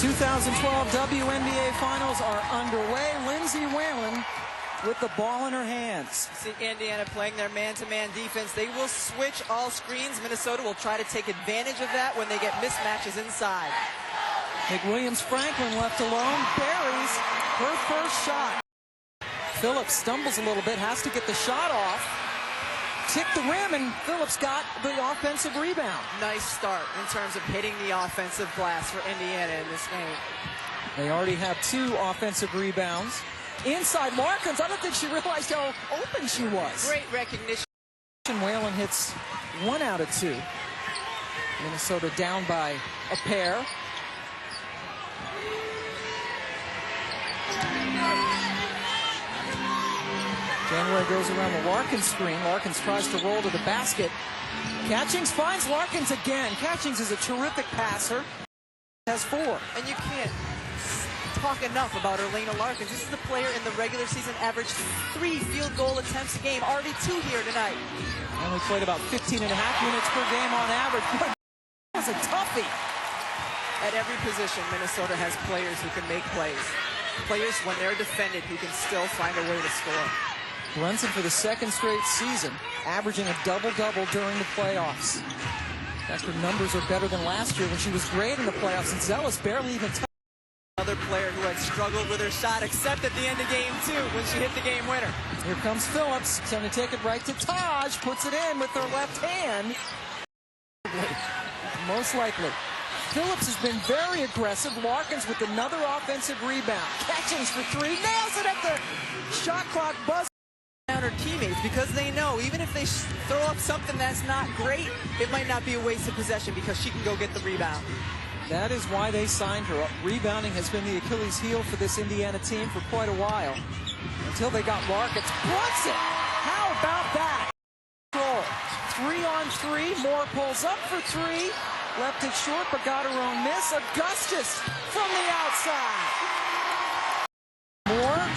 2012 WNBA Finals are underway. Lindsay Whalen with the ball in her hands. See Indiana playing their man-to-man defense. They will switch all screens. Minnesota will try to take advantage of that when they get mismatches inside. McWilliams-Franklin left alone, buries her first shot. Phillips stumbles a little bit, has to get the shot off. Tick the rim, and Phillips got the offensive rebound. Nice start in terms of hitting the offensive glass for Indiana in this game. They already have 2 offensive rebounds. Inside Larkins, I don't think she realized how open she was. Great recognition. Whalen hits 1 out of 2. Minnesota down by a pair. January goes around the Larkins screen. Larkins tries to roll to the basket. Catchings finds Larkins again. Catchings is a terrific passer. Has 4. And you can't talk enough about Erlana Larkins. This is the player in the regular season averaged 3 field goal attempts a game. Already 2 here tonight. Only played about 15.5 minutes per game on average. That was a toughie. At every position, Minnesota has players who can make plays. Players, when they're defended, who can still find a way to score. Brunson, for the 2nd straight season, averaging a double-double during the playoffs. In fact, her numbers are better than last year when she was great in the playoffs, and Zealous barely even touched. Another player who had struggled with her shot, except at the end of game 2 when she hit the game winner. Here comes Phillips, trying to take it right to Taj, puts it in with her left hand. Most likely. Phillips has been very aggressive. Larkins with another offensive rebound. Catchings for 3, nails it at the shot clock buzzer. Her teammates, because they know even if they throw up something that's not great, it might not be a wasted possession because she can go get the rebound. That is why they signed her. Rebounding has been the Achilles heel for this Indiana team for quite a while. Until they got Larkins. Brunson! How about that? 3-on-3. Moore pulls up for 3. Left it short, but got her own miss. Augustus from the outside. Moore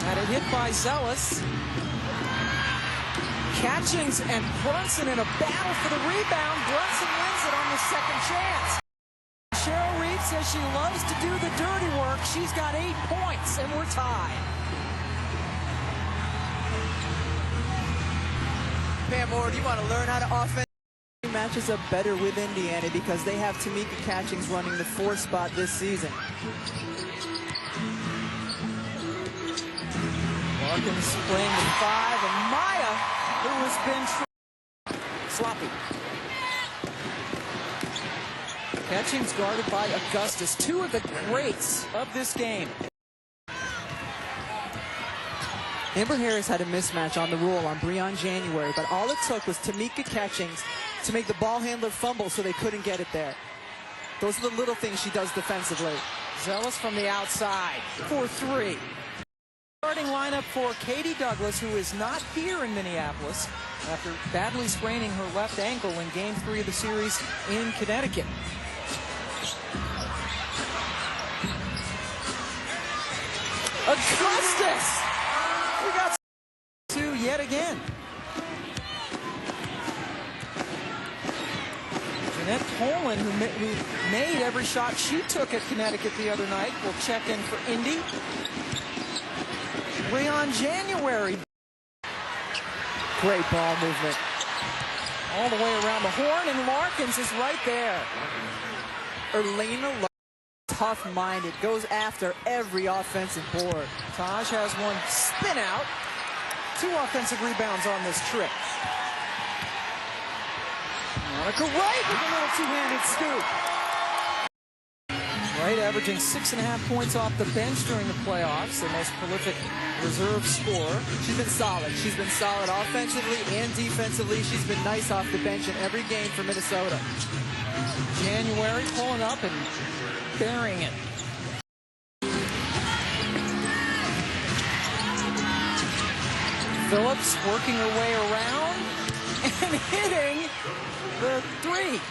had a hit by Zealous. Catchings and Brunson in a battle for the rebound. Brunson wins it on the 2nd chance. Cheryl Reed says she loves to do the dirty work. She's got 8 points, and we're tied. Pam Moore, do you want to learn how to offense? Matches up better with Indiana because they have Tamika Catchings running the 4 spot this season. Larkins playing the 5, and Maya, who has been sloppy. Catchings guarded by Augustus, 2 of the greats of this game. Amber Harris had a mismatch on the roll on Breon January, but all it took was Tamika Catchings to make the ball handler fumble so they couldn't get it there. Those are the little things she does defensively. Zealous from the outside for 3. Starting lineup for Katie Douglas, who is not here in Minneapolis after badly spraining her left ankle in Game 3 of the series in Connecticut. Augustus! We got 2 yet again. Jeanette Poland, who made every shot she took at Connecticut the other night, will check in for Indy. Breon January. Great ball movement. All the way around the horn, and Larkins is right there. Erlana Larkins, tough-minded, goes after every offensive board. Taj has 1 spin out. 2 offensive rebounds on this trip. Monica Wright with a little 2-handed scoop. Wright averaging 6.5 points off the bench during the playoffs, the most prolific reserve scorer. She's been solid. She's been solid offensively and defensively. She's been nice off the bench in every game for Minnesota. January pulling up and burying it. Phillips working her way around and hitting the 3.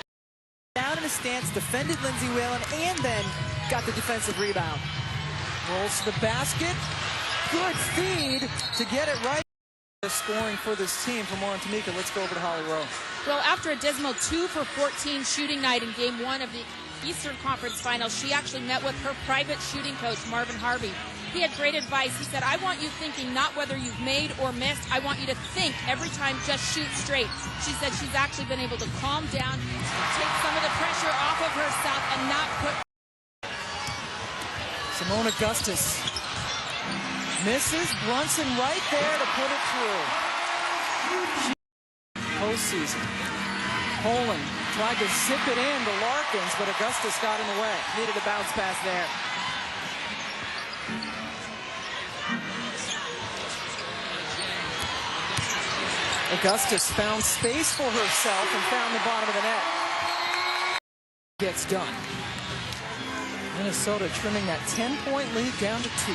Down in a stance, defended Lindsay Whalen, and then got the defensive rebound. Rolls to the basket. Good feed to get it right. Scoring for this team. For more on Tamika, let's go over to Holly Rowe. Well, after a dismal 2 for 14 shooting night in Game 1 of the Eastern Conference Finals, she actually met with her private shooting coach, Marvin Harvey. He had great advice. He said, I want you thinking not whether you've made or missed. I want you to think every time, just shoot straight. She said she's actually been able to calm down, take some of the pressure off of herself, and not put... Simone Augustus misses. Brunson right there to put it through. Postseason. Poland tried to zip it in to Larkins, but Augustus got in the way. Needed a bounce pass there. Augustus found space for herself and found the bottom of the net. Gets done. Minnesota trimming that 10-point lead down to 2.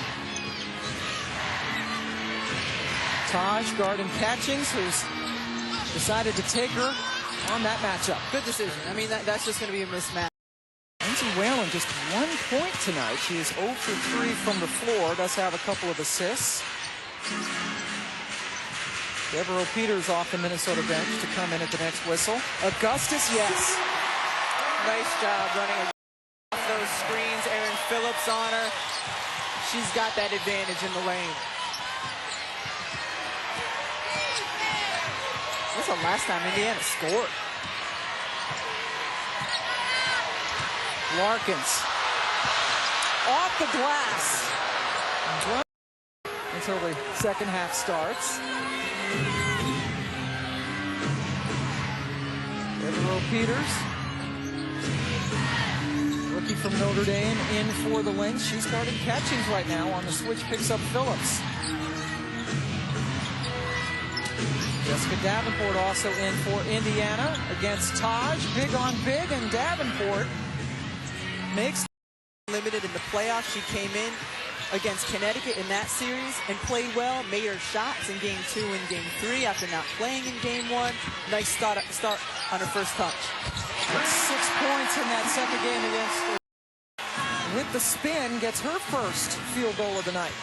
Taj guarding Catchings, who's decided to take her on that matchup. Good decision. I mean, that's just going to be a mismatch. Lindsay Whalen just 1 point tonight. She is 0 for 3 from the floor. Does have a couple of assists. Devereaux Peters off the Minnesota bench to come in at the next whistle. Augustus, yes. Nice job running off those screens. Aaron Phillips on her. She's got that advantage in the lane. This is the last time Indiana scored. Larkins off the glass until the second half starts. Devereaux Peters, rookie from Notre Dame, in for the Lynx. She's guarding Catchings right now. On the switch, picks up Phillips. Jessica Davenport also in for Indiana against Taj. Big on big, and Davenport makes limited in the playoffs. She came in against Connecticut in that series and played well, made her shots in game 2 and game 3 after not playing in game 1. Nice start on her first touch. 6 points in that second game against, with the spin, gets her first field goal of the night.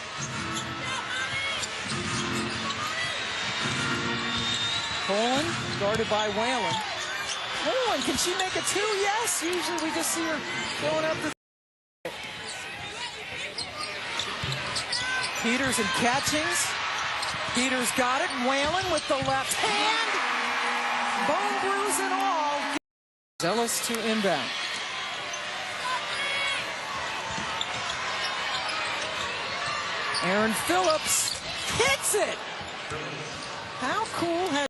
Poland guarded by Whalen. Poland, can she make a 2? Yes. Usually we just see her throwing up the... Peters and Catchings. Peters got it. Whalen with the left hand. Bone bruise and all. Zealous to inbound. Aaron Phillips hits it. How cool has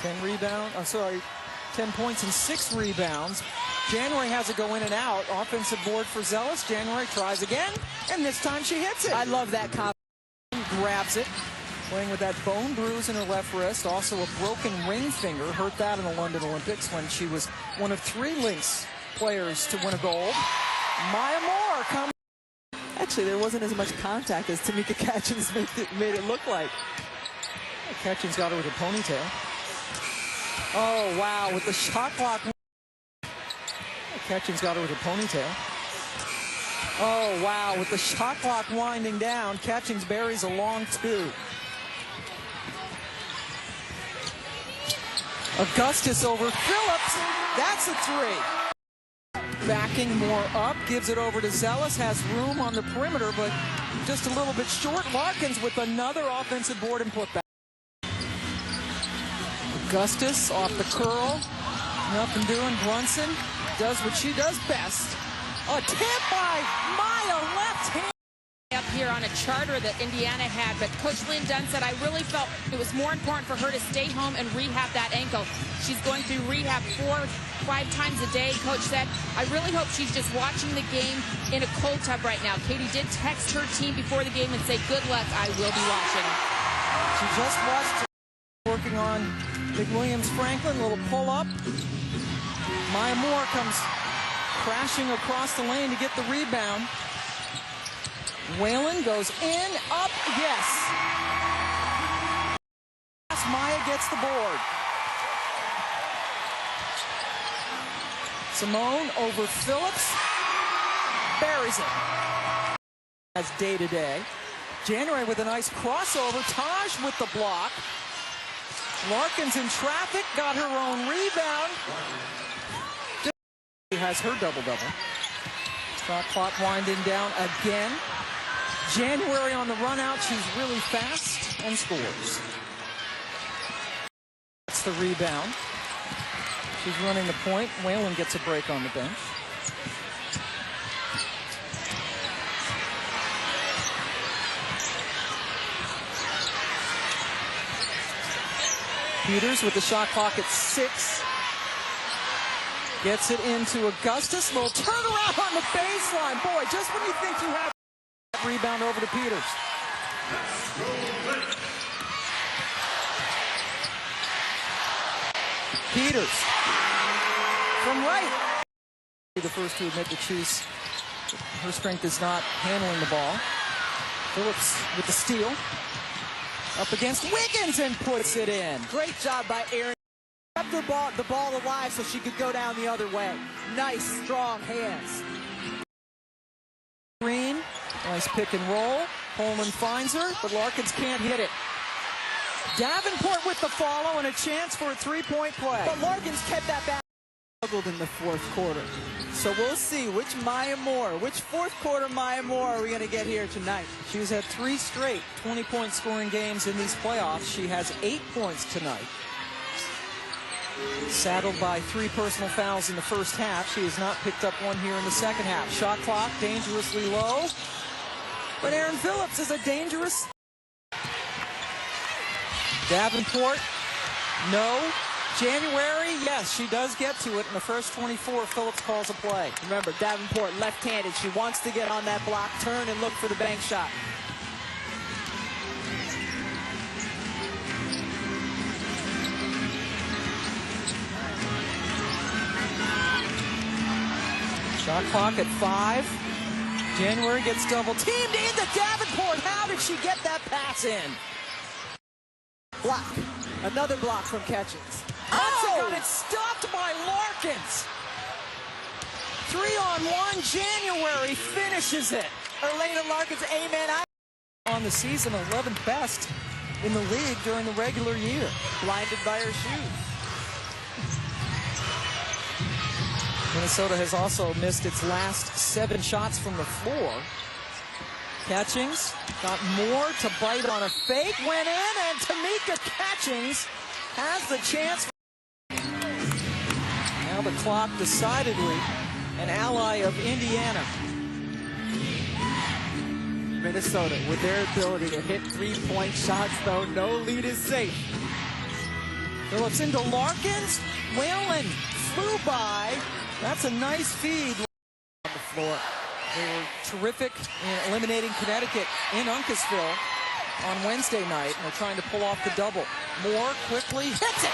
10 points and 6 rebounds. January has it go in and out. Offensive board for Zealous. January tries again, and this time she hits it. I love that combo. Grabs it, playing with that bone bruise in her left wrist. Also a broken ring finger. Hurt that in the London Olympics when she was one of 3 Lynx players to win a gold. Maya Moore comes. Actually, there wasn't as much contact as Tamika Catchings made it look like. Catchings got her with a ponytail. Oh, wow, with the shot clock. Catchings got her with a ponytail. Oh, wow, with the shot clock winding down, Catchings buries a long 2. Augustus over Phillips. That's a 3. Backing more up, gives it over to Zealous, has room on the perimeter, but just a little bit short. Larkins with another offensive board and putback. Augustus off the curl. Nothing doing. Brunson does what she does best. A tip by Maya, left hand. Up here on a charter that Indiana had, but Coach Lynn Dunn said, I really felt it was more important for her to stay home and rehab that ankle. She's going through rehab 4-5 times a day. Coach said, I really hope she's just watching the game in a cold tub right now. Katie did text her team before the game and say, good luck, I will be watching. She just watched working on McWilliams Franklin, little pull up. Maya Moore comes crashing across the lane to get the rebound. Whalen goes in, up, yes. Maya gets the board. Simone over Phillips. Buries it. As day to day. January with a nice crossover. Taj with the block. Larkins in traffic, got her own rebound. has her double-double. Shot clock winding down again. January on the run out. She's really fast and scores. That's the rebound. She's running the point. Whalen gets a break on the bench. Peters with the shot clock at 6. Gets it into Augustus. Little turnaround on the baseline. Boy, just when you think you have that rebound over to Peters. Peters from right. The first to admit that her strength is not handling the ball. Phillips with the steal. Up against Wiggins and puts it in. Great job by Aaron. Kept the ball alive so she could go down the other way. Nice, strong hands. Green, nice pick and roll. Coleman finds her, but Larkins can't hit it. Davenport with the follow and a chance for a three-point play. But Larkins kept that back. Struggled in the fourth quarter. So we'll see which fourth quarter Maya Moore are we going to get here tonight. She's had 3 straight 20-point scoring games in these playoffs. She has 8 points tonight. Saddled by 3 personal fouls in the first half. She has not picked up one here in the second half. Shot clock dangerously low. But Aaron Phillips is a dangerous. Davenport, no. January, yes, she does get to it in the first 24. Phillips calls a play. Remember, Davenport left-handed. She wants to get on that block, turn, and look for the bank shot. Shot clock at 5. January gets double teamed into Davenport. How did she get that pass in? Block. Another block from Catchings. Oh! Got it stopped by Larkins. 3-on-1. January finishes it. Erlana Larkins, amen. On the season, 11th best in the league during the regular year. Blinded by her shoes. Minnesota has also missed its last 7 shots from the floor. Catchings got more to bite on a fake. Went in, and Tamika Catchings has the chance. Now the clock decidedly an ally of Indiana. Minnesota, with their ability to hit 3-point shots, though, no lead is safe. Phillips into Larkins. Whalen flew by. That's a nice feed on the floor. They were terrific in eliminating Connecticut in Uncasville on Wednesday night, and they're trying to pull off the double. Moore quickly hits it.